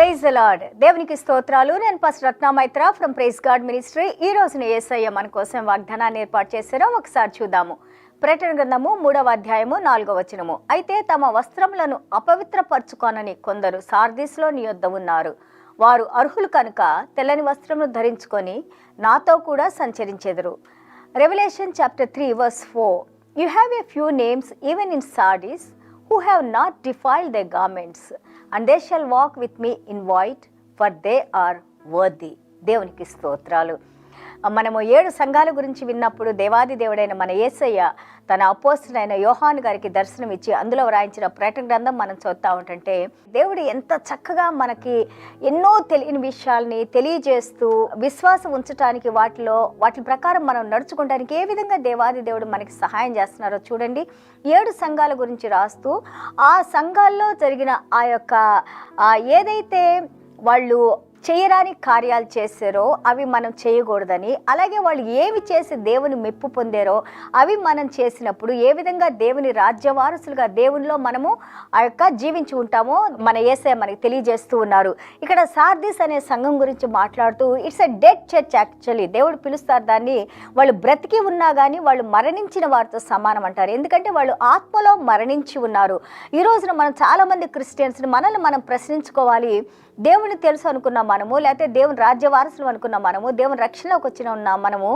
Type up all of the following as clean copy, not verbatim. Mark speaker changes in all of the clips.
Speaker 1: Praise the lord. దేవునికి స్తోత్రాలు. నేను pastor Ratna Maitra from praise God ministry. ఈ రోజున యేసయ్య మన కోసం వాగ్దానాన్ని ఏర్పాటు చేశారో ఒకసారి చూద్దాము. ప్రకటన గ్రంథము 3వ అధ్యాయము 4వ వచనము. అయితే తమ వస్త్రములను అపవిత్రపరచుకోనని కొందరు సార్దీస్లో నీ యొద్ద ఉన్నారు. వారు అర్హులు కనుక తెల్లని వస్త్రమును ధరించుకొని నాతో కూడా సంచరించెదరు. Revolution chapter 3 verse 4. You have a few names even in Sardis who have not defiled their garments, and they shall walk with me in white, for they are worthy. దేవునికి స్తోత్రాలు. మనము 7 సంఘాల గురించి విన్నప్పుడు దేవాది దేవుడైన మన యేసయ్య తన అపోస్తలుడైన యోహాను గారికి దర్శనం ఇచ్చి అందులో వ్రాయించిన ప్రకటన గ్రంథం మనం చూస్తూ ఉంటుంటే దేవుడు ఎంత చక్కగా మనకి ఎన్నో తెలియని విషయాల్ని తెలియజేస్తూ విశ్వాసం ఉంచడానికి వాటి ప్రకారం మనం నడుచుకోవడానికి ఏ విధంగా దేవాది దేవుడు మనకి సహాయం చేస్తున్నారో చూడండి. 7 సంఘాల గురించి రాస్తూ ఆ సంఘాల్లో జరిగిన ఆ యొక్క ఏదైతే వాళ్ళు చేయరాని కార్యాలు చేశారో అవి మనం చేయకూడదని, అలాగే వాళ్ళు ఏమి చేసి దేవుని మెప్పు పొందారో అవి మనం చేసినప్పుడు ఏ విధంగా దేవుని రాజ్యవారసులుగా దేవునిలో మనము ఆ యొక్క జీవించి ఉంటామో మన యేసయ్య మనకి తెలియజేస్తూ ఉన్నారు. ఇక్కడ సార్దీస్ అనే సంఘం గురించి మాట్లాడుతూ it's a dead church. Actually దేవుడు పిలుస్తారు దాన్ని. వాళ్ళు బ్రతికి ఉన్నా కానీ వాళ్ళు మరణించిన వారితో సమానం అంటారు. ఎందుకంటే వాళ్ళు ఆత్మలో మరణించి ఉన్నారు. ఈ రోజున మనం చాలామంది క్రిస్టియన్స్ని మనల్ని మనం ప్రశ్నించుకోవాలి. దేవుని తెలుసు అనుకున్నాం మనము, లేకపోతే దేవుని రాజ్య వారసులు అనుకున్నాం మనము, దేవుని రక్షణలోకి వచ్చిన ఉన్నాం మనము,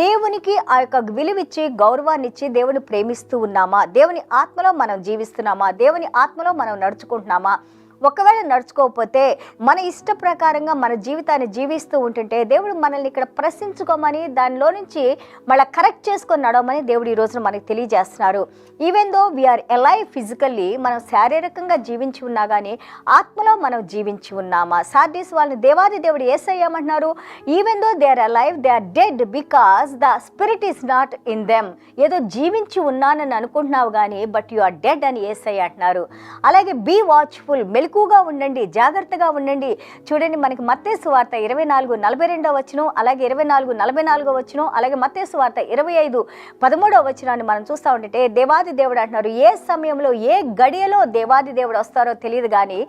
Speaker 1: దేవునికి ఆ యొక్క విలువిచ్చి గౌరవాన్ని ఇచ్చి దేవుని ప్రేమిస్తూ ఉన్నామా, దేవుని ఆత్మలో మనం జీవిస్తున్నామా, దేవుని ఆత్మలో మనం నడుచుకుంటున్నామా? ఒకవేళ నడుచుకోకపోతే మన ఇష్ట ప్రకారంగా మన జీవితాన్ని జీవిస్తూ ఉంటుంటే దేవుడు మనల్ని ఇక్కడ ప్రశ్నించుకోమని దానిలో నుంచి మళ్ళీ కరెక్ట్ చేసుకొని నడవమని దేవుడు ఈ రోజున మనకి తెలియజేస్తున్నారు. Even though we are alive physically, మనం శారీరకంగా జీవించి ఉన్నా కానీ ఆత్మలో మనం జీవించి ఉన్నామా? సార్దీస్ వాళ్ళని దేవాది దేవుడు యేసయ్యమంటున్నారు, even though they are alive they are dead because the spirit is not in them. ఏదో జీవించి ఉన్నానని అనుకుంటున్నావు కానీ బట్ యు ఆర్ డెడ్ అని యేసయ్య అంటున్నారు. అలాగే బీ వాచ్ఫుల్, మెలకుగా ఉండండి, జాగ్రత్తగా ఉండండి. చూడండి, మనకి మత్తయి సువార్త 24:42 వచనం, అలాగే 24:44 వచనం, అలాగే మత్తయి సువార్త 25:13 వచనాన్ని మనం చూస్తూ ఉంటే దేవాది దేవుడు అంటున్నారు, ఏ సమయంలో ఏ గడియలో దేవాది దేవుడు వస్తారో తెలియదు కానీ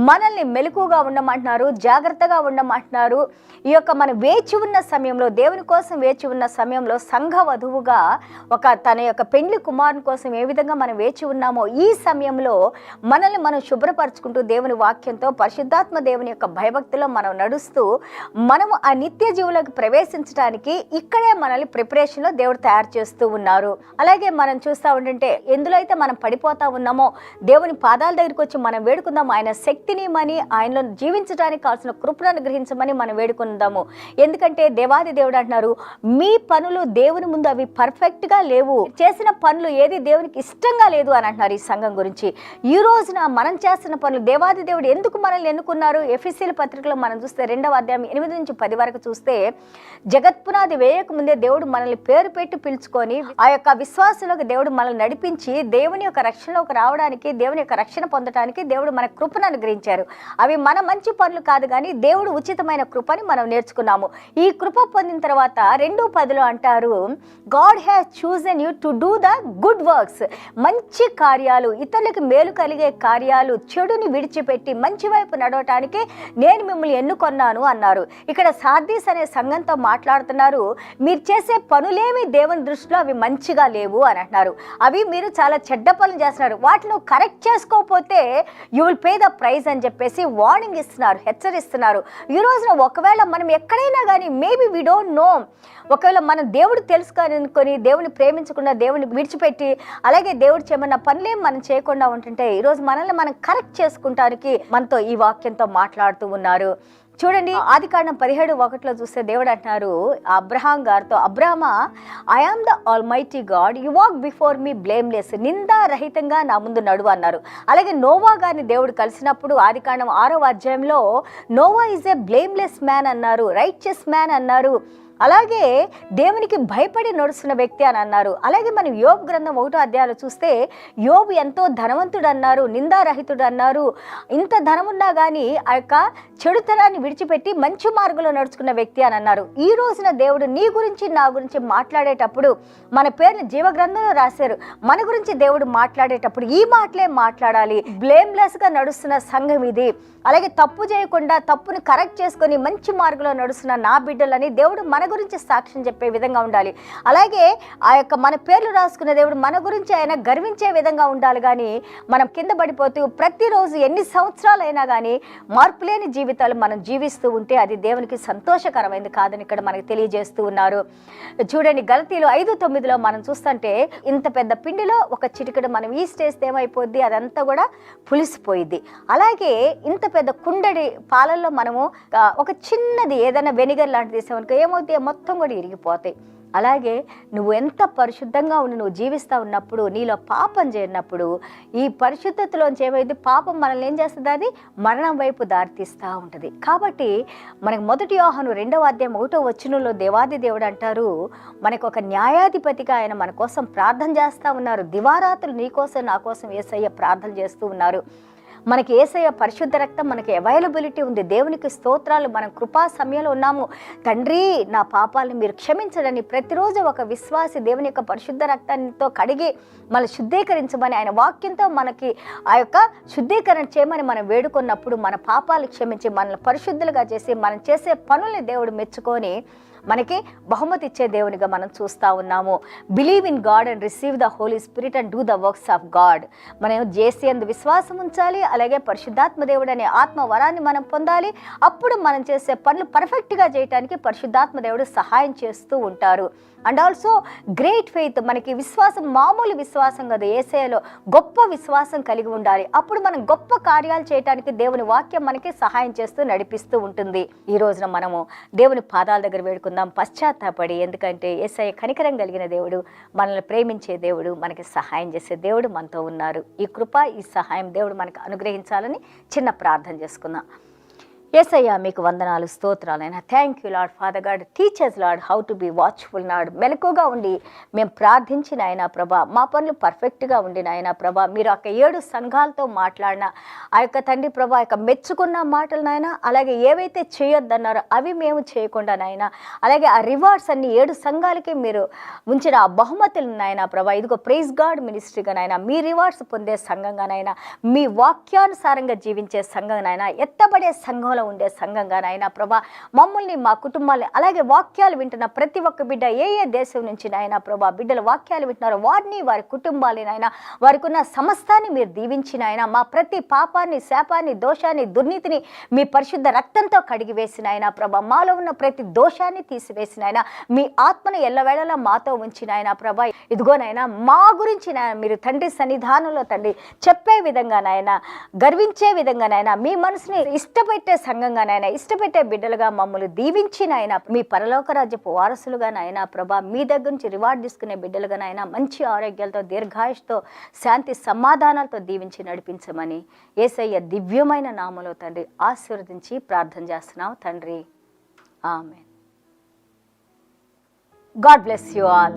Speaker 1: మనల్ని మెలకుగా ఉండమంటున్నారు, జాగ్రత్తగా ఉండమంటున్నారు. ఈ యొక్క మనం వేచి ఉన్న సమయంలో, దేవుని కోసం వేచి ఉన్న సమయంలో సంఘ వధువుగా తన యొక్క పెండ్లి కుమారుని కోసం ఏ విధంగా మనం వేచి ఉన్నామో ఈ సమయంలో మనల్ని మనం శుభ్రపరచుకుంటూ దేవుని వాక్యంతో పరిశుద్ధాత్మ దేవుని యొక్క భయభక్తిలో మనం నడుస్తూ మనము ఆ నిత్య జీవులకు ప్రవేశించడానికి ఇక్కడే మనల్ని ప్రిపరేషన్లో దేవుడు తయారు చేస్తూ ఉన్నారు. అలాగే మనం చూస్తూ ఉంటుంటే ఎందులో అయితే మనం పడిపోతా ఉన్నామో దేవుని పాదాల దగ్గరికి వచ్చి మనం వేడుకుందాము, ఆయన శక్తిని మని ఆయనలో జీవించడానికి కావాల్సిన కృపను అనుగ్రహించమని మనం వేడుకుందాము. ఎందుకంటే దేవాది దేవుడు అంటున్నారు, మీ పనులు దేవుని ముందు అవి పర్ఫెక్ట్గా లేవు, చేసిన పనులు ఏది దేవునికి ఇష్టంగా లేదు అని అంటున్నారు. ఈ సంఘం గురించి ఈ రోజున మనం చేస్తున్న పనులు దేవాది దేవుడు ఎందుకు మనల్ని ఎన్నుకున్నారు? ఎఫెసీయుల పత్రికలో మనం చూస్తే 2వ అధ్యాయం 8-10 వరకు చూస్తే జగత్పునాది వేయక ముందే దేవుడు మనల్ని పేరు పెట్టి పిలుచుకొని ఆ యొక్క విశ్వాసంలోకి దేవుడు మనల్ని నడిపించి దేవుని యొక్క రక్షణలోకి రావడానికి, దేవుని యొక్క రక్షణ పొందడానికి దేవుడు మన కృపను అనుగ్రహించారు. అవి మన మంచి పనులు కాదు కానీ దేవుడు ఉచితమైన కృపని మనం నేర్చుకున్నాము. ఈ కృప పొందిన తర్వాత 2:10 అంటారు, God has chosen you to do the good works. మంచి కార్యాలు, ఇతరులకు మేలు కలిగే కార్యాలు, చెడుని విడిచిపెట్టి మంచి వైపు నడవటానికి నేను మిమ్మల్ని ఎన్నుకొన్నాను అన్నారు. ఇక్కడ సార్దీస్ అనే సంఘంతో మాట్లాడుతున్నారు, మీరు చేసే పనులేమి దేవుని దృష్టిలో అవి మంచిగా లేవు అని అంటున్నారు. అవి మీరు చాలా చెడ్డ పనులు చేస్తున్నారు, వాటిని కరెక్ట్ చేసుకోకపోతే you will pay the price అని చెప్పేసి వార్నింగ్ ఇస్తున్నారు, హెచ్చరిస్తున్నారు. ఈ రోజున ఒకవేళ మనం ఎక్కడైనా కానీ మేబీ వీ డోంట్ నో, ఒకవేళ మనం దేవుడు తెలుసుకొని దేవుని ప్రేమించకుండా దేవుని విడిచిపెట్టి అలాగే దేవుడు చేయమన్న పనులేం మనం చేయకుండా ఉంటుంటే ఈరోజు మనల్ని మనం కరెక్ట్ చేసుకుంటానికి మనతో ఈ వాక్యంతో మాట్లాడుతూ ఉన్నారు. చూడండి, ఆదికాండం 17:1 చూస్తే దేవుడు అంటున్నారు అబ్రహాం గారితో, అబ్రహమా, I am the almighty God, you walk before me blameless, నిందారహితంగా నా ముందు నడువు అన్నారు. అలాగే నోవా గారిని దేవుడు కలిసినప్పుడు ఆదికాండం 6వ అధ్యాయంలో Noah is a blameless man అన్నారు, రైచియస్ మ్యాన్ అన్నారు. అలాగే దేవునికి భయపడి నడుస్తున్న వ్యక్తి అని అన్నారు. అలాగే మనం యోబు గ్రంథం 1వ అధ్యాయంలో చూస్తే యోబు ఎంతో ధనవంతుడు అన్నారు, నిందారహితుడు అన్నారు. ఇంత ధనమున్నా కానీ ఆ యొక్క చెడుతనాన్ని విడిచిపెట్టి మంచి మార్గంలో నడుచుకున్న వ్యక్తి అని అన్నారు. ఈ రోజున దేవుడు నీ గురించి నా గురించి మాట్లాడేటప్పుడు మన పేరుని జీవగ్రంథంలో రాశారు. మన గురించి దేవుడు మాట్లాడేటప్పుడు ఈ మాటలే మాట్లాడాలి. బ్లేమ్లెస్గా నడుస్తున్న సంఘం ఇది, అలాగే తప్పు చేయకుండా తప్పుని కరెక్ట్ చేసుకొని మంచి మార్గంలో నడుస్తున్న నా బిడ్డలని దేవుడు మన గురించి సాక్ష్యం చెప్పే విధంగా ఉండాలి. అలాగే ఆ యొక్క మన పేర్లు రాసుకున్న దేవుడు మన గురించి ఆయన గర్వించే విధంగా ఉండాలి. కానీ మనం కింద పడిపోతూ ప్రతిరోజు ఎన్ని సంవత్సరాలైనా కానీ మార్పు లేని జీవితాలు మనం జీవిస్తూ ఉంటే అది దేవునికి సంతోషకరమైంది కాదని ఇక్కడ మనకు తెలియజేస్తూ ఉన్నారు. చూడండి, గలతీలు 5:9 మనం చూస్తుంటే ఇంత పెద్ద పిండిలో ఒక చిటికెడు మనం ఈస్ట్ వేస్తే ఏమైపోద్ది, అదంతా కూడా పులిసిపోయిద్ది. అలాగే ఇంత పెద్ద కుండడి పాలల్లో మనము ఒక చిన్నది ఏదైనా వెనిగర్ లాంటిది వేసామనుకో ఏమవుతాయి, మొత్తం కూడా ఇరిగిపోతాయి. అలాగే నువ్వు ఎంత పరిశుద్ధంగా ఉండి నువ్వు జీవిస్తూ ఉన్నప్పుడు, నీలో పాపం చేరినప్పుడు ఈ పరిశుద్ధతలోంచి ఏమైంది, పాపం మనల్ని ఏం చేస్తుంది, అది మరణం వైపు దారితీస్తూ ఉంటుంది. కాబట్టి మనకు 1 యోహాను 2వ అధ్యాయం 1వ వచనంలో దేవాది దేవుడు అంటారు, మనకు ఒక న్యాయాధిపతిగా ఆయన మన కోసం ప్రార్థన చేస్తూ ఉన్నారు. దివారాత్రులు నీ కోసం నా కోసం యేసయ్య ప్రార్థన చేస్తూ ఉన్నారు. మనకి యేసయ్య పరిశుద్ధ రక్తం మనకి అవైలబిలిటీ ఉంది. దేవునికి స్తోత్రాలు. మనం కృపా సమయంలో ఉన్నాము. తండ్రి, నా పాపాలను మీరు క్షమించడని ప్రతిరోజు ఒక విశ్వాసి దేవుని యొక్క పరిశుద్ధ రక్తంతో కడిగి మనల్ని శుద్ధీకరించమని ఆయన వాక్యంతో మనకి ఆ యొక్క శుద్ధీకరణ చేయమని మనం వేడుకున్నప్పుడు మన పాపాలు క్షమించి మనల్ని పరిశుద్ధులుగా చేసి మనం చేసే పనుల్ని దేవుడు మెచ్చుకొని మనకి బహుమతి ఇచ్చే దేవునిగా మనం చూస్తూ ఉన్నాము. Believe in God and receive the Holy Spirit and do the works of God. మనం చేసే అందు విశ్వాసం ఉంచాలి. అలాగే పరిశుద్ధాత్మ దేవుడు అనే ఆత్మ వరాన్ని మనం పొందాలి. అప్పుడు మనం చేసే పనులు పర్ఫెక్ట్గా చేయడానికి పరిశుద్ధాత్మ దేవుడు సహాయం చేస్తూ ఉంటారు. అండ్ ఆల్సో గ్రేట్ ఫెయిత్, మనకి విశ్వాసం మామూలు విశ్వాసం కాదు, యేసయ్యలో గొప్ప విశ్వాసం కలిగి ఉండాలి. అప్పుడు మనం గొప్ప కార్యాలు చేయడానికి దేవుని వాక్యం మనకి సహాయం చేస్తూ నడిపిస్తూ ఉంటుంది. ఈ రోజున మనము దేవుని పాదాల దగ్గర వేడుకుందాం పశ్చాత్తాపడి. ఎందుకంటే యేసయ్య కనికరం కలిగిన దేవుడు, మనల్ని ప్రేమించే దేవుడు, మనకి సహాయం చేసే దేవుడు మనతో ఉన్నారు. ఈ కృప, ఈ సహాయం దేవుడు మనకు అనుగ్రహించాలని చిన్న ప్రార్థన చేసుకుందాం. యేసయ్యా, మీకు వందనాలు, స్తోత్రాలైనా. Thank you Lord. Father God, teachers Lord how to be watchful నాడ్. మెలకుగా ఉండి మేము ప్రార్థించిన ఆయన ప్రభా, మా పనులు పర్ఫెక్ట్గా ఉండిన ఆయన ప్రభా, మీరు ఆ 7 సంఘాలతో మాట్లాడిన ఆ యొక్క తండ్రి ప్రభా, యొక్క మెచ్చుకున్న మాటలు నాయన, అలాగే ఏవైతే చేయొద్దన్నారో అవి మేము చేయకుండా నాయన, అలాగే ఆ రివార్డ్స్ అన్ని 7 సంఘాలకి మీరు ఉంచిన ఆ బహుమతులు నాయన ప్రభా, ఇదిగో ప్రైజ్ గాడ్ మినిస్ట్రీగా నాయన, మీ రివార్డ్స్ పొందే సంఘంగా నాయన, మీ వాక్యానుసారంగా జీవించే సంఘం నాయన, ఎత్తబడే సంఘంలో ఉండే సంఘంగా నాయన ప్రభా, మమ్మల్ని మా కుటుంబాన్ని అలాగే వాక్యాలు వింటున్న ప్రతి ఒక్క బిడ్డ ఏ దేశం నుంచి నాయన ప్రభా బిడ్డలు వాక్యాలు వింటున్నారో వారిని, వారి కుటుంబాన్ని నాయన, వారికి ఉన్న సమస్తాన్ని మీరు దీవించిన ఆయన, మా ప్రతి పాపాన్ని, శాపాన్ని, దోషాన్ని, దుర్నీతిని మీ పరిశుద్ధ రక్తంతో కడిగి వేసిన ఆయన ప్రభా, మాలో ఉన్న ప్రతి దోషాన్ని తీసివేసిన ఆయన, మీ ఆత్మను ఎల్లవేళలా మాతో ఉంచిన ఆయన ప్రభా, ఇదిగోనైనా మా గురించి మీరు తండ్రి సన్నిధానంలో తండ్రి చెప్పే విధంగా నాయన, గర్వించే విధంగా నాయన, మీ మనసుని ఇష్టపెట్టే సంఘంగా నాయన, ఇష్టపెట్టే బిడ్డలుగా మమ్మల్ని దీవించి నాయన, మీ పరలోక రాజ్యపు వారసులుగా నాయన ప్రభా, మీ దగ్గర నుంచి రివార్డ్ తీసుకునే బిడ్డలుగా నాయన, మంచి ఆరోగ్యాలతో, దీర్ఘాయుష్తో, శాంతి సమాధానాలతో దీవించి నడిపించమని యేసయ్య దివ్యమైన నామములో తండ్రి ఆశీర్వదించి ప్రార్థన చేస్తున్నాం తండ్రి. ఆమేన్. God bless you all.